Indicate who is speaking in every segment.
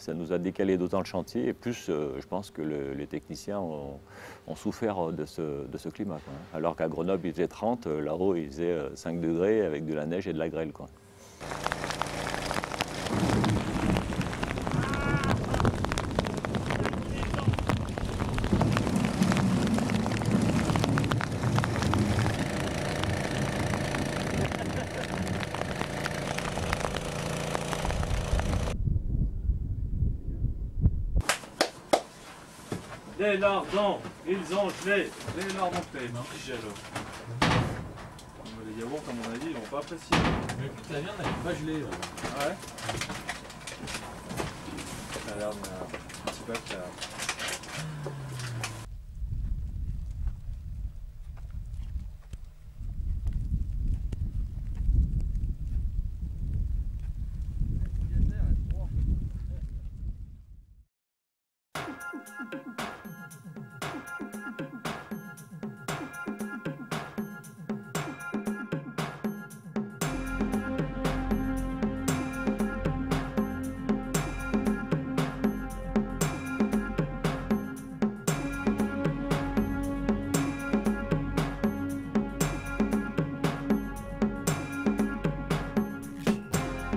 Speaker 1: ça nous a décalé d'autant le chantier. Et plus, je pense que les techniciens ont souffert de ce climat, quoi. Alors qu'à Grenoble, il faisait 30, là-haut, il faisait 5 degrés avec de la neige et de la grêle, quoi.
Speaker 2: Les lardons, ils ont gelé. Les lardons faits, gèlent. Les yaourts, comme on a dit, ils vont pas apprécier.
Speaker 3: Mais écoute, la viande, elle est pas gelée.
Speaker 2: Ouais. Ça a l'air d'un petit bac là.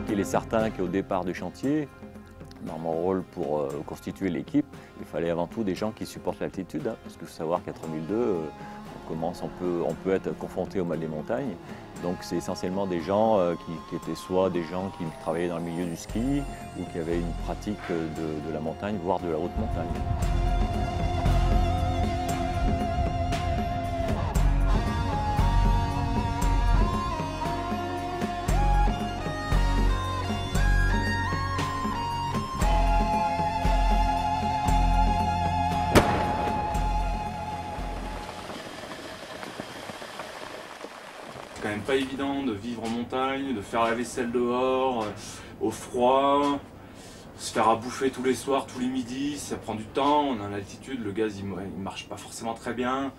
Speaker 1: Il est certain qu'au départ du chantier, dans mon rôle pour constituer l'équipe, il fallait avant tout des gens qui supportent l'altitude, hein, parce qu'il faut savoir qu'à 3002, on peut être confronté au mal des montagnes. Donc c'est essentiellement des gens qui étaient soit des gens qui travaillaient dans le milieu du ski ou qui avaient une pratique de la montagne, voire de la haute montagne.
Speaker 2: C'est quand même pas évident de vivre en montagne, de faire la vaisselle dehors, au froid, se faire à bouffer tous les soirs, tous les midis, ça prend du temps, on est en altitude, le gaz il marche pas forcément très bien.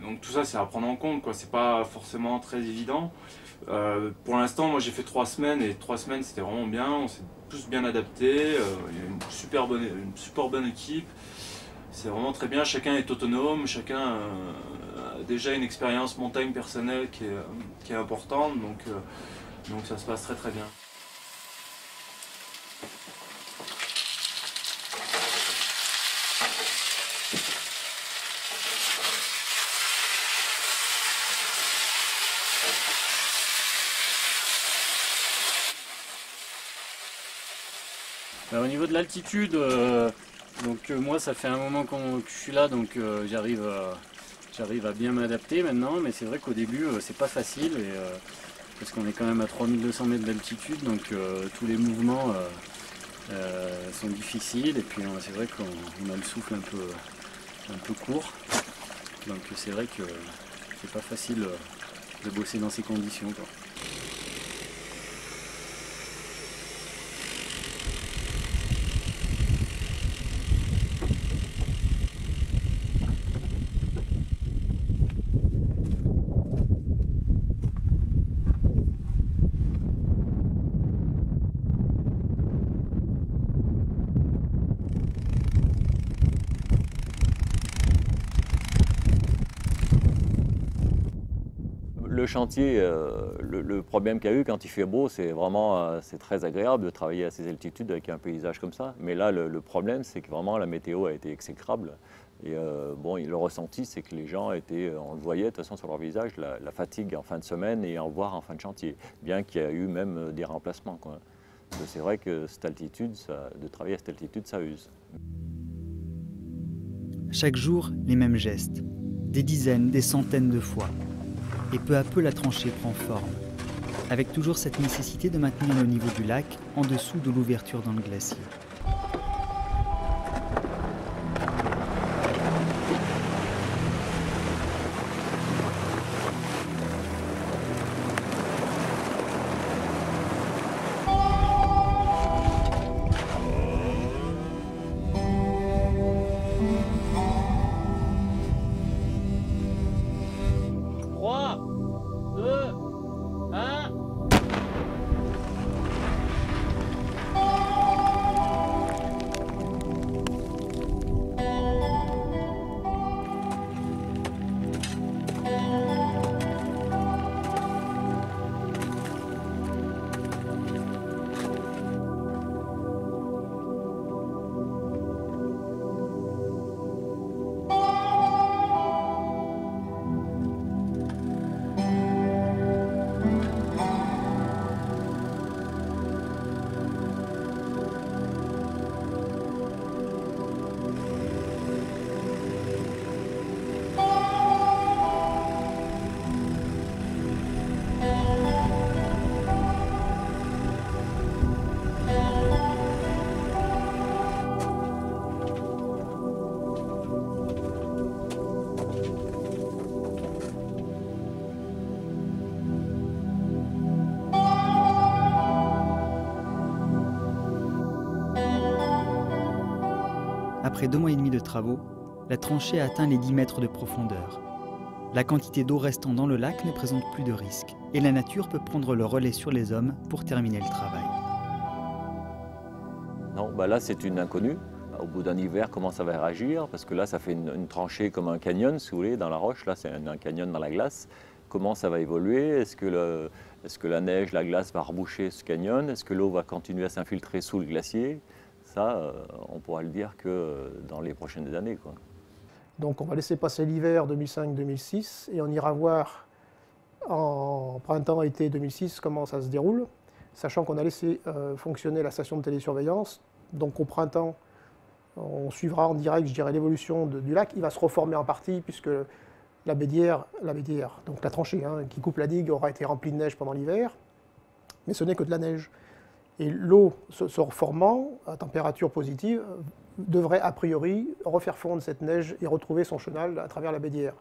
Speaker 2: Donc tout ça c'est à prendre en compte, quoi. C'est pas forcément très évident. Pour l'instant moi j'ai fait 3 semaines et 3 semaines c'était vraiment bien, on s'est tous bien adaptés, il y a une super bonne équipe. C'est vraiment très bien, chacun est autonome, chacun a déjà une expérience montagne personnelle qui est importante, donc ça se passe très très bien.
Speaker 3: Au niveau de l'altitude, moi ça fait un moment que je suis là, donc j'arrive à bien m'adapter maintenant, mais c'est vrai qu'au début c'est pas facile, parce qu'on est quand même à 3200 mètres d'altitude, donc tous les mouvements sont difficiles, et puis c'est vrai qu'on a le souffle un peu court, donc c'est vrai que c'est pas facile de bosser dans ces conditions, quoi.
Speaker 1: Le chantier, le problème qu'il y a eu quand il fait beau, c'est vraiment c'est très agréable de travailler à ces altitudes avec un paysage comme ça. Mais là, le problème, c'est que vraiment la météo a été exécrable. Et le ressenti, c'est que les gens étaient, on le voyait de toute façon sur leur visage, la fatigue en fin de semaine et en voir en fin de chantier. Bien qu'il y a eu même des remplacements, quoi. C'est vrai que cette altitude, de travailler à cette altitude, ça use.
Speaker 4: Chaque jour, les mêmes gestes, des dizaines, des centaines de fois. Et peu à peu, la tranchée prend forme, avec toujours cette nécessité de maintenir le niveau du lac en dessous de l'ouverture dans le glacier. Après 2 mois et demi de travaux, la tranchée a atteint les 10 mètres de profondeur. La quantité d'eau restant dans le lac ne présente plus de risque et la nature peut prendre le relais sur les hommes pour terminer le travail.
Speaker 1: Non, là c'est une inconnue. Au bout d'un hiver, comment ça va réagir? Parce que là, ça fait une tranchée comme un canyon, si vous voulez, dans la roche. Là, c'est un canyon dans la glace. Comment ça va évoluer? Est-ce que la neige, la glace va reboucher ce canyon? Est-ce que l'eau va continuer à s'infiltrer sous le glacier? Ça, on pourra le dire que dans les prochaines années, quoi.
Speaker 5: Donc on va laisser passer l'hiver 2005-2006 et on ira voir en printemps-été 2006 comment ça se déroule, sachant qu'on a laissé fonctionner la station de télésurveillance. Donc au printemps, on suivra en direct, je dirais, l'évolution du lac. Il va se reformer en partie puisque la bédière, donc la tranchée qui coupe la digue aura été remplie de neige pendant l'hiver, mais ce n'est que de la neige. Et l'eau se reformant à température positive devrait a priori refaire fondre cette neige et retrouver son chenal à travers la bédière.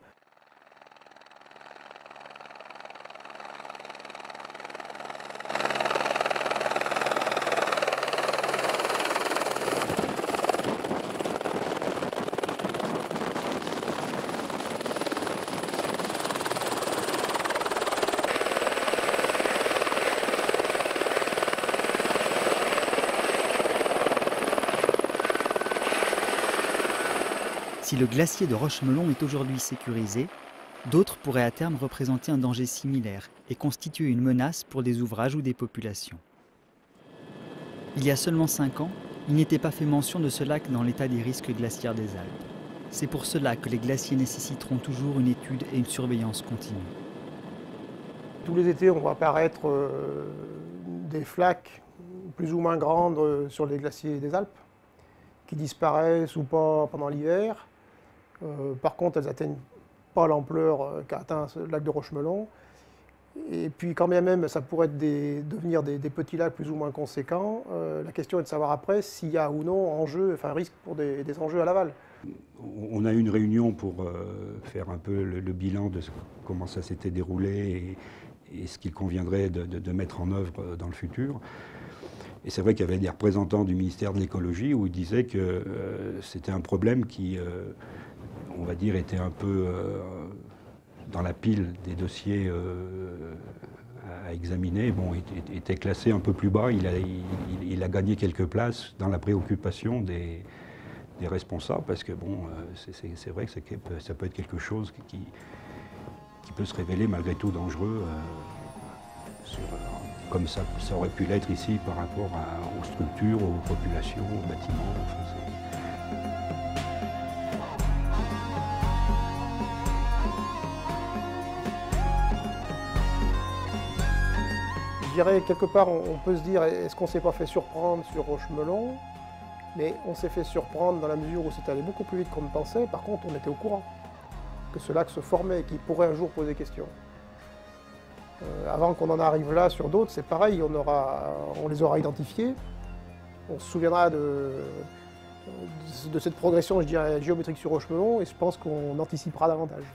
Speaker 4: Si le glacier de Rochemelon est aujourd'hui sécurisé, d'autres pourraient à terme représenter un danger similaire et constituer une menace pour des ouvrages ou des populations. Il y a seulement 5 ans, il n'était pas fait mention de ce lac dans l'état des risques glaciaires des Alpes. C'est pour cela que les glaciers nécessiteront toujours une étude et une surveillance continue.
Speaker 5: Tous les étés, on voit apparaître des flaques plus ou moins grandes sur les glaciers des Alpes, qui disparaissent ou pas pendant l'hiver. Par contre, elles n'atteignent pas l'ampleur qu'a atteint le lac de Rochemelon. Et puis, quand bien même, ça pourrait devenir des petits lacs plus ou moins conséquents. La question est de savoir après s'il y a ou non risque pour des enjeux à l'aval.
Speaker 6: On a eu une réunion pour faire un peu le bilan de comment ça s'était déroulé et ce qu'il conviendrait de mettre en œuvre dans le futur. Et c'est vrai qu'il y avait des représentants du ministère de l'écologie où ils disaient que c'était un problème qui, on va dire, était un peu dans la pile des dossiers à examiner. Bon, il était classé un peu plus bas, il a gagné quelques places dans la préoccupation des responsables, parce que bon, c'est vrai que ça peut être quelque chose qui peut se révéler malgré tout dangereux, comme ça aurait pu l'être ici par rapport aux structures, aux populations, aux bâtiments.
Speaker 5: Je dirais, quelque part, on peut se dire, est-ce qu'on ne s'est pas fait surprendre sur Rochemelon? Mais on s'est fait surprendre dans la mesure où c'est allé beaucoup plus vite qu'on ne pensait. Par contre, on était au courant que ce lac se formait et qu'il pourrait un jour poser question. Avant qu'on en arrive là sur d'autres, c'est pareil, on les aura identifiés. On se souviendra de cette progression, je dirais, géométrique sur Rochemelon, et je pense qu'on anticipera davantage.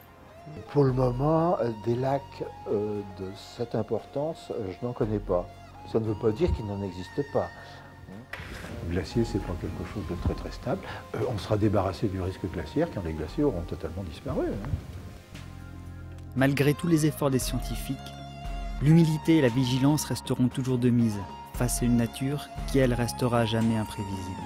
Speaker 7: Pour le moment, des lacs de cette importance, je n'en connais pas. Ça ne veut pas dire qu'il n'en existe pas.
Speaker 8: Le glacier, c'est pas quelque chose de très stable. On sera débarrassé du risque glaciaire quand les glaciers auront totalement disparu.
Speaker 4: Malgré tous les efforts des scientifiques, l'humilité et la vigilance resteront toujours de mise face à une nature qui, elle, restera jamais imprévisible.